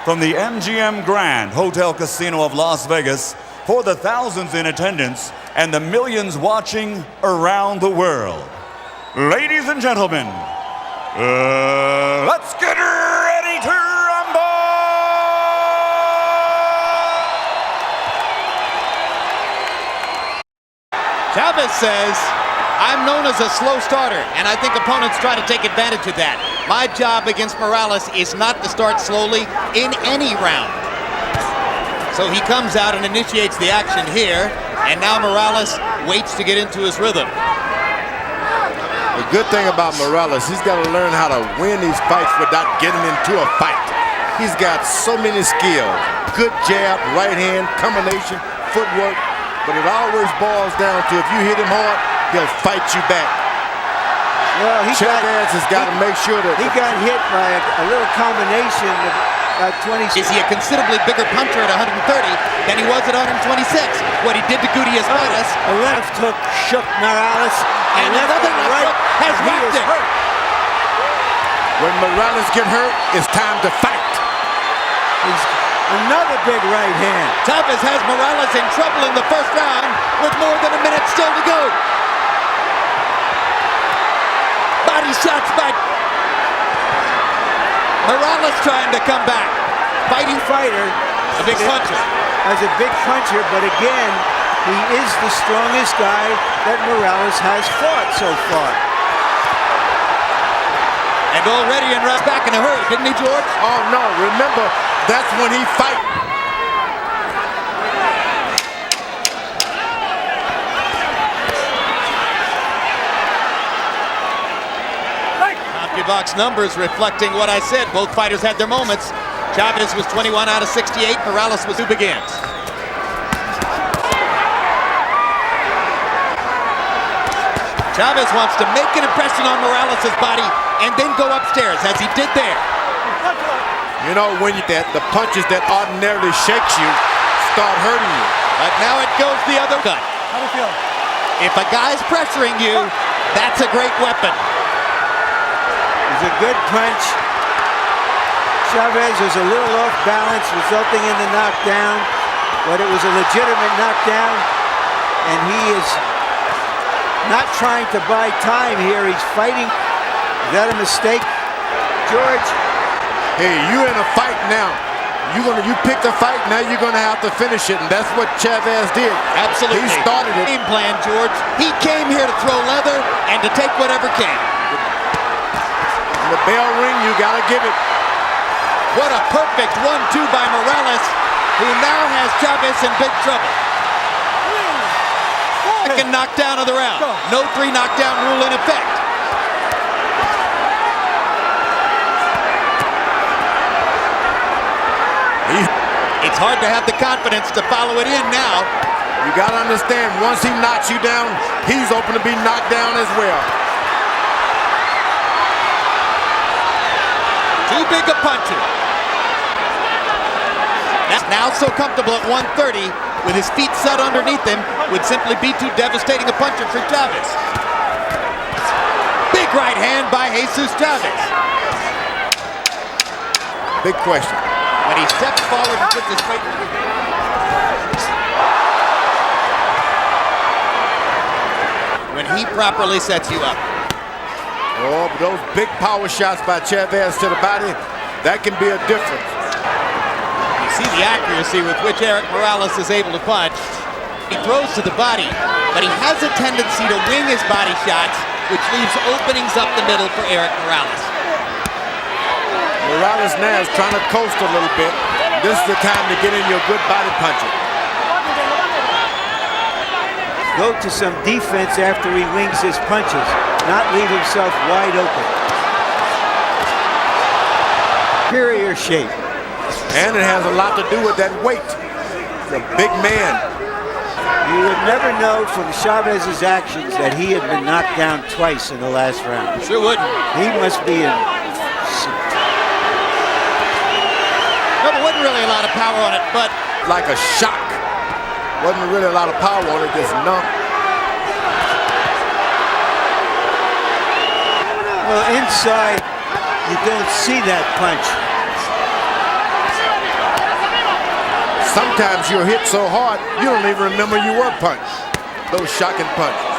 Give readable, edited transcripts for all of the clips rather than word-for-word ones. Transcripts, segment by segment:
from the MGM Grand Hotel Casino of Las Vegas for the thousands in attendance and the millions watching around the world. Ladies and gentlemen, let's get ready to rumble! Chavez says, I'm known as a slow starter, and I think opponents try to take advantage of that. My job against Morales is not to start slowly in any round. So he comes out and initiates the action here, and now Morales waits to get into his rhythm. The good thing about Morales, he's got to learn how to win these fights without getting into a fight. He's got so many skills. Good jab, right hand, combination, footwork, but it always boils down to if you hit him hard, he'll fight you back. Well, Chavez has got to make sure that he got hit by a little combination of about 20. Is he a considerably bigger puncher at 130 than he was at 126? What he did to Gutierrez Vargas. A left hook shook Morales, And another left hook has whacked him. when Morales get hurt, it's time to fight. Another big right hand. Chavez has Morales in trouble in the first round with more than a minute still to go. Body shots by Morales trying to come back. Fighting fighter. A big puncher. As a big puncher, but again, he is the strongest guy that Morales has fought so far. And already in round back in a hurry, didn't he, George? Oh no, remember, that's when he fight. CompuBox numbers reflecting what I said. Both fighters had their moments. Chavez was 21 out of 68. Morales was 2 begins. Chavez wants to make an impression on Morales' body and then go upstairs, as he did there. You know, when the punches that ordinarily shakes you start hurting you. But now it goes the other way. How do you feel? If a guy's pressuring you, that's a great weapon. It was a good punch. Chavez was a little off balance, resulting in the knockdown, but it was a legitimate knockdown, and he is not trying to buy time here. He's fighting. Is that a mistake, George? Hey, you in a fight now. You picked a fight, now you're gonna have to finish it, and that's what Chavez did. Absolutely. He started it. Game plan, George. He came here to throw leather and to take whatever came. When the bell ring, you gotta give it. What a perfect 1-2 by Morales, who now has Chavez in big trouble. Second knockdown of the round. No 3 knockdown rule in effect. It's hard to have the confidence to follow it in now. You gotta understand, once he knocks you down, he's open to be knocked down as well. Too big a puncher. That's now so comfortable at 130 with his feet set underneath him would simply be too devastating a puncher for Chavez. Big right hand by Jesus Chavez. Big question. When he steps forward and puts his weight. When he properly sets you up. Oh, but those big power shots by Chavez to the body, that can be a difference. You see the accuracy with which Erik Morales is able to punch. He throws to the body, but he has a tendency to wing his body shots, which leaves openings up the middle for Erik Morales. Morales now is trying to coast a little bit. This is the time to get in your good body punching. Go to some defense after he wings his punches, not leave himself wide open. Superior shape. And it has a lot to do with that weight. He's a big man. You would never know from Chavez's actions that he had been knocked down twice in the last round. Sure wouldn't. He must be in. No, there wasn't really a lot of power on it, but Like a shock. Wasn't really a lot of power on it, just numb. Well, inside, you don't see that punch. sometimes you're hit so hard, you don't even remember you were punched. Those shocking punches.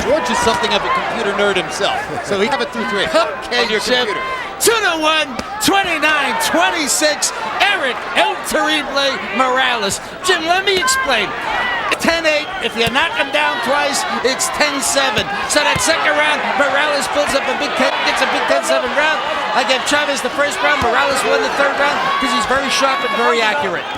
George is something of a computer nerd himself, so he have it through 3. Okay, on your Jim. computer. 2-1, 29-26, Erik El Terrible Morales. Jim, let me explain. 10-8, if you knock him down twice, it's 10-7. So that second round, Morales builds up a big 10, gets a big 10-7 round. I gave Chavez the first round, Morales won the third round because he's very sharp and very accurate.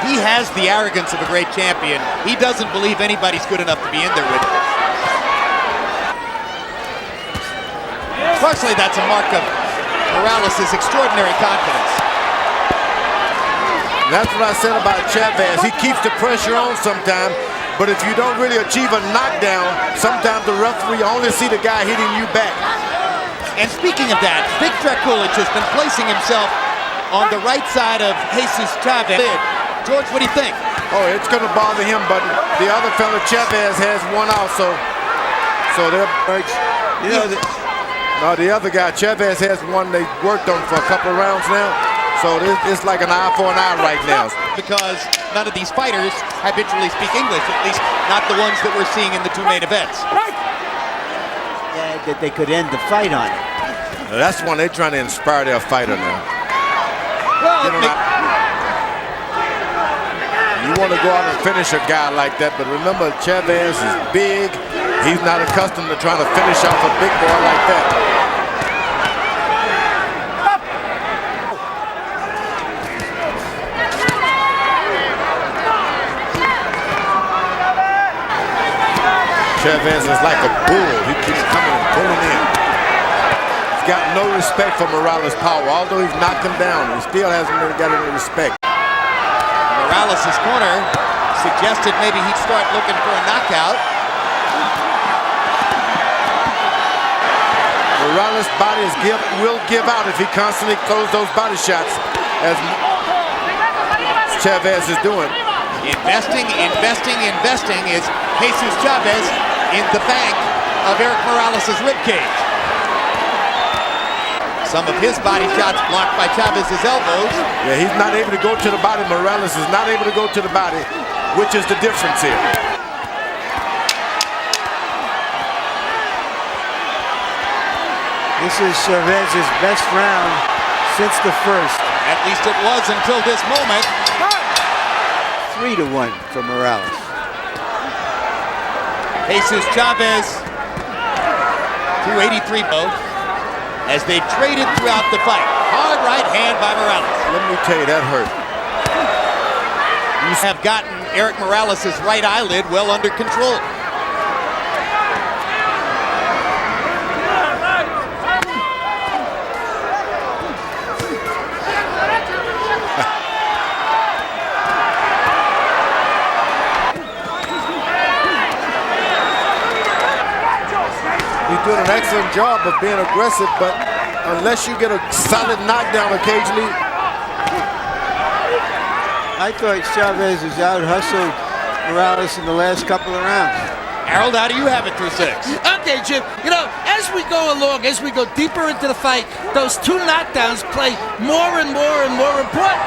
He has the arrogance of a great champion. He doesn't believe anybody's good enough to be in there with him. Personally, that's a mark of Morales' extraordinary confidence. That's what I said about Chavez. He keeps the pressure on sometimes, but if you don't really achieve a knockdown, sometimes the referee only see the guy hitting you back. And speaking of that, Vic Drakulich has been placing himself on the right side of Jesus Chavez. George, what do you think? Oh, it's going to bother him, but the other fella, Chavez, has one also. So they're, the other guy, Chavez, has one they worked on for a couple of rounds now. So it's like an eye for an eye right now. Because none of these fighters habitually speak English, at least not the ones that we're seeing in the 2 main events. Yeah, that they could end the fight on it. That's one they're trying to inspire their fighter now. Well, You want to go out and finish a guy like that, but remember, Chavez is big. He's not accustomed to trying to finish off a big boy like that. Chavez is like a bull. He keeps coming and pulling in. He's got no respect for Morales' power. Although he's knocked him down, he still hasn't really got any respect. Morales' corner suggested maybe he'd start looking for a knockout. Morales' body will give out if he constantly throws those body shots, as Chavez is doing. Investing is Jesus Chavez in the bank of Erik Morales' ribcage. Some of his body shots blocked by Chavez's elbows. Yeah, he's not able to go to the body. Morales is not able to go to the body, which is the difference here. This is Chavez's best round since the first. At least it was until this moment. 3-1 for Morales. Jesus Chavez, 283 both, as they traded throughout the fight. Hard right hand by Morales. Let me tell you, that hurt. You have gotten Erik Morales' right eyelid well under control. He's doing an excellent job of being aggressive, but unless you get a solid knockdown occasionally. I thought Chavez has out-hustled Morales in the last couple of rounds. Harold, how do you have it through 6? Okay, Jim, as we go along, as we go deeper into the fight, those 2 knockdowns play more and more and more important.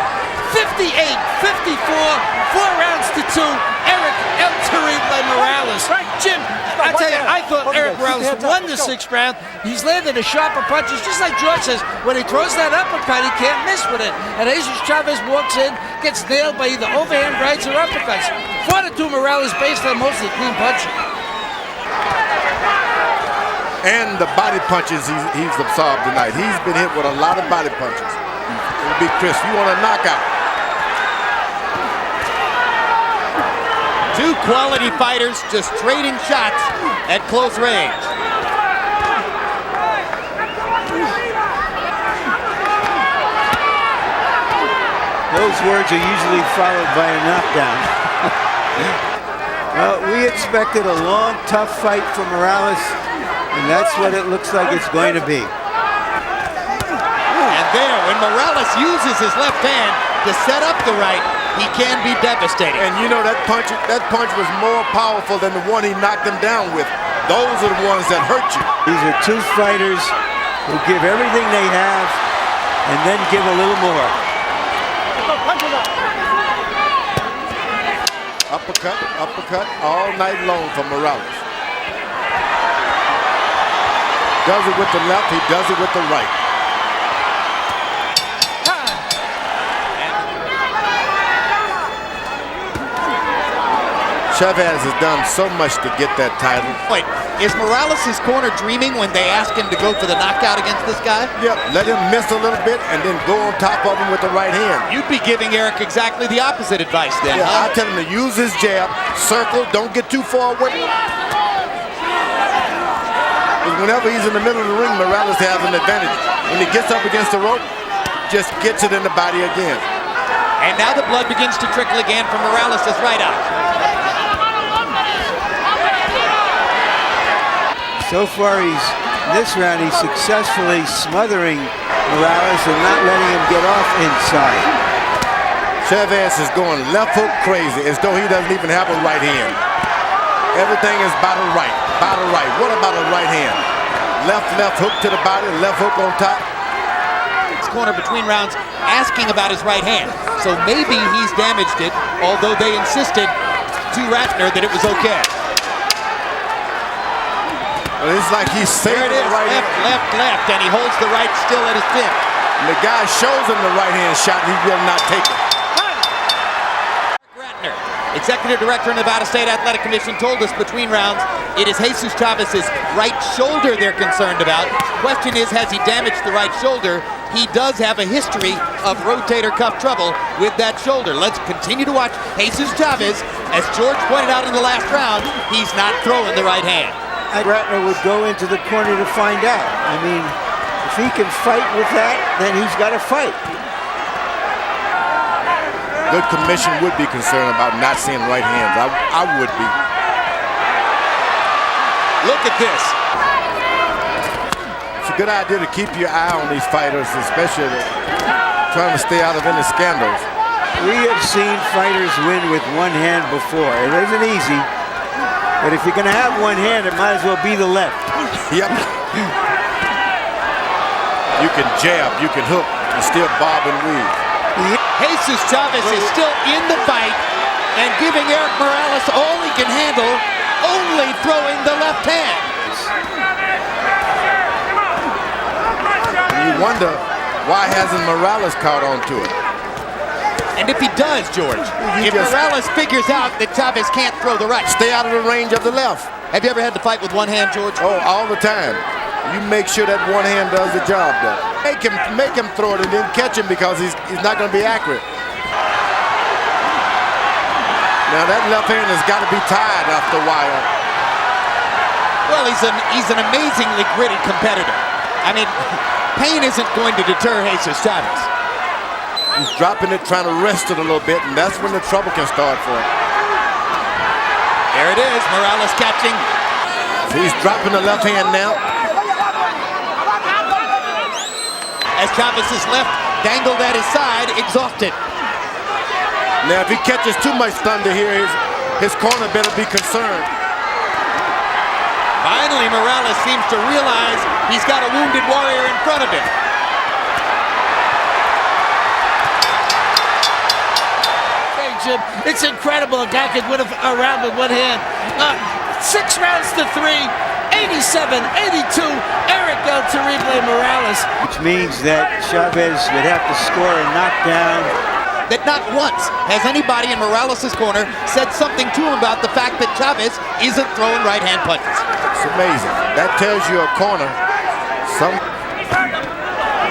58, 54, 4 rounds to 2, Erik El Terrible Morales. Jim, I tell you, I thought Erik Morales won the 6th round. He's landed the sharper punches, just like George says. When he throws that uppercut, he can't miss with it. And Jesus Chavez walks in, gets nailed by either overhand rights or uppercuts. 4-2 Morales based on mostly clean punching. And the body punches he's absorbed tonight. He's been hit with a lot of body punches. It'll be Chris, you want a knockout. 2 quality fighters just trading shots at close range. Those words are usually followed by a knockdown. Well, we expected a long, tough fight for Morales, and that's what it looks like it's going to be. And there. When Morales uses his left hand to set up the right, he can be devastating. And you know that punch was more powerful than the one he knocked him down with. Those are the ones that hurt you. These are two fighters who give everything they have and then give a little more. Uppercut, uppercut, all night long for Morales. Does it with the left, he does it with the right. Chavez has done so much to get that title. Wait, is Morales' corner dreaming when they ask him to go for the knockout against this guy? Yep, let him miss a little bit and then go on top of him with the right hand. You'd be giving Erik exactly the opposite advice then, Yeah, huh? I tell him to use his jab, circle, don't get too far away. Because whenever he's in the middle of the ring, Morales has an advantage. When he gets up against the rope, just gets it in the body again. And now the blood begins to trickle again from Morales' right eye. So far, in this round, he's successfully smothering Morales and not letting him get off inside. Chavez is going left hook crazy, as though he doesn't even have a right hand. Everything is by the right, by the right. What about a right hand? Left hook to the body, left hook on top. His corner between rounds asking about his right hand. So maybe he's damaged it, although they insisted to Ratner that it was okay. Well, it's like he's saving There it is, the right left, and he holds the right still at his chin. And the guy shows him the right hand shot, he will not take it. Ratner, executive director of Nevada State Athletic Commission, told us between rounds it is Jesus Chavez's right shoulder they're concerned about. Question is, has he damaged the right shoulder? He does have a history of rotator cuff trouble with that shoulder. Let's continue to watch Jesus Chavez. As George pointed out in the last round, he's not throwing the right hand. Ratner would go into the corner to find out. I mean, if he can fight with that, then he's got to fight. Good commission would be concerned about not seeing right hands. I would be. Look at this. It's a good idea to keep your eye on these fighters, especially trying to stay out of any scandals. We have seen fighters win with one hand before. It isn't easy, but if you're going to have one hand, it might as well be the left. Yep. You can jab, you can hook, and still bob and weave. Jesus Chavez is still in the fight and giving Erik Morales all he can handle, only throwing the left hand. And you wonder, why hasn't Morales caught on to it? And if he does, George, if Morales figures out that Chavez can't throw the right. Stay out of the range of the left. Have you ever had to fight with one hand, George? Oh, all the time. You make sure that one hand does the job, though. Make him throw it and then catch him, because he's not going to be accurate. Now that left hand has got to be tied after a while. Well, he's an amazingly gritty competitor. I mean, pain isn't going to deter Jesus Chavez. He's dropping it, trying to rest it a little bit, and that's when the trouble can start for him. There it is, Morales catching. So he's dropping the left hand now. As Chavez's left dangled at his side, exhausted. Now, if he catches too much thunder here, his corner better be concerned. Finally, Morales seems to realize he's got a wounded warrior in front of him. Hey, Jim, it's incredible a guy could win a round with one hand. 6 rounds to 3, 87-82, Erik El Terrible Morales. Which means that Chavez would have to score a knockdown. That not once has anybody in Morales' corner said something to him about the fact that Chavez isn't throwing right-hand punches. It's amazing. That tells you a corner.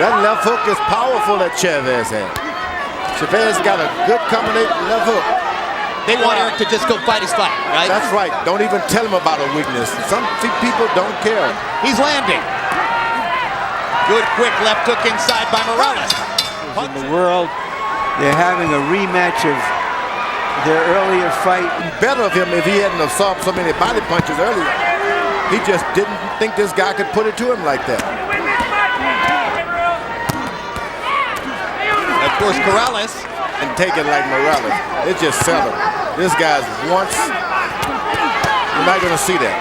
That left hook is powerful that Chavez had. Chavez got a good combination left hook. They want Erik to just go fight his fight, right? That's right. Don't even tell him about a weakness. Some people don't care. He's landing. Good quick left hook inside by Morales. In the world, they're having a rematch of their earlier fight. Better of him if he hadn't absorbed so many body punches earlier. He just didn't think this guy could put it to him like that. Of course, Corrales. And take it like Morales. It's just seldom. This guy's once. You're not going to see that.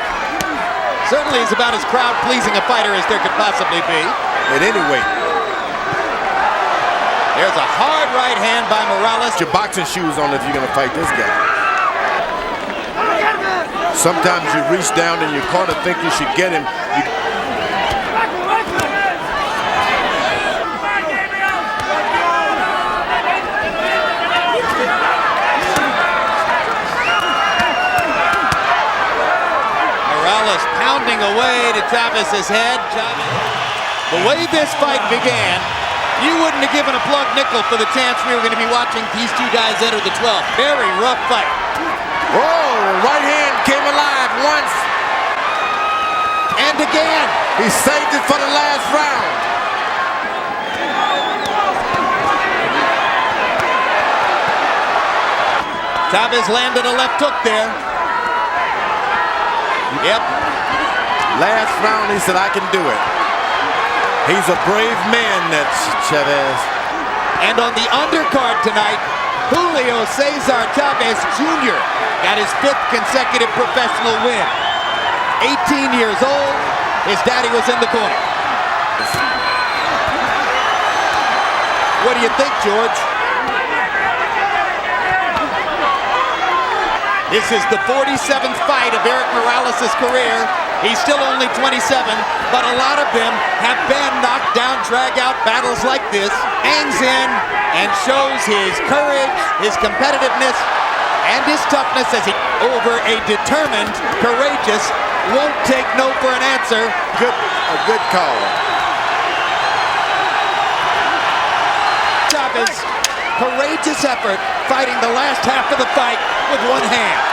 Certainly is about as crowd-pleasing a fighter as there could possibly be. At any weight. There's a hard right hand by Morales. Put your boxing shoes on if you're going to fight this guy. Sometimes you reach down in your corner, think you should get him. Morales pounding away to Chavez's head. The way this fight began, you wouldn't have given a plug nickel for the chance we were going to be watching these two guys enter the 12th. Very rough fight. Whoa, right hand came alive once. And again. He saved it for the last round. Chavez landed a left hook there. Yep. Last round, he said, I can do it. He's a brave man, that's Chavez. And on the undercard tonight, Julio Cesar Chavez Jr. got his 5th consecutive professional win. 18 years old, his daddy was in the corner. What do you think, George? This is the 47th fight of Erik Morales' career. He's still only 27, but a lot of them have been knockdown, drag-out battles like this. Hangs in and shows his courage, his competitiveness, and his toughness as he, over a determined, courageous, won't take no for an answer. A good call. Chavez, courageous effort, fighting the last half of the fight with one hand.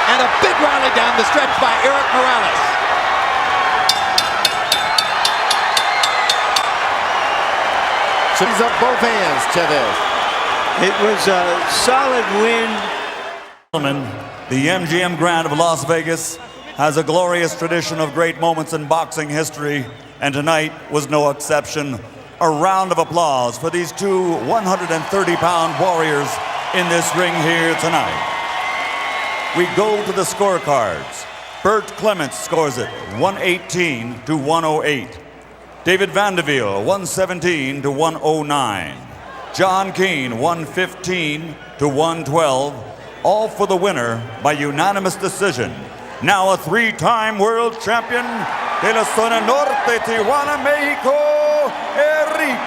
And a big rally down the stretch by Erik Morales. He's up both hands, Chavez. It was a solid win. Gentlemen, the MGM Grand of Las Vegas has a glorious tradition of great moments in boxing history, and tonight was no exception. A round of applause for these two 130-pound warriors in this ring here tonight. We go to the scorecards. Bert Clements scores it 118 to 108. David Vanderveer 117 to 109. John Keane 115 to 112. All for the winner by unanimous decision. Now a 3-time world champion de la Zona Norte, Tijuana, Mexico, Erik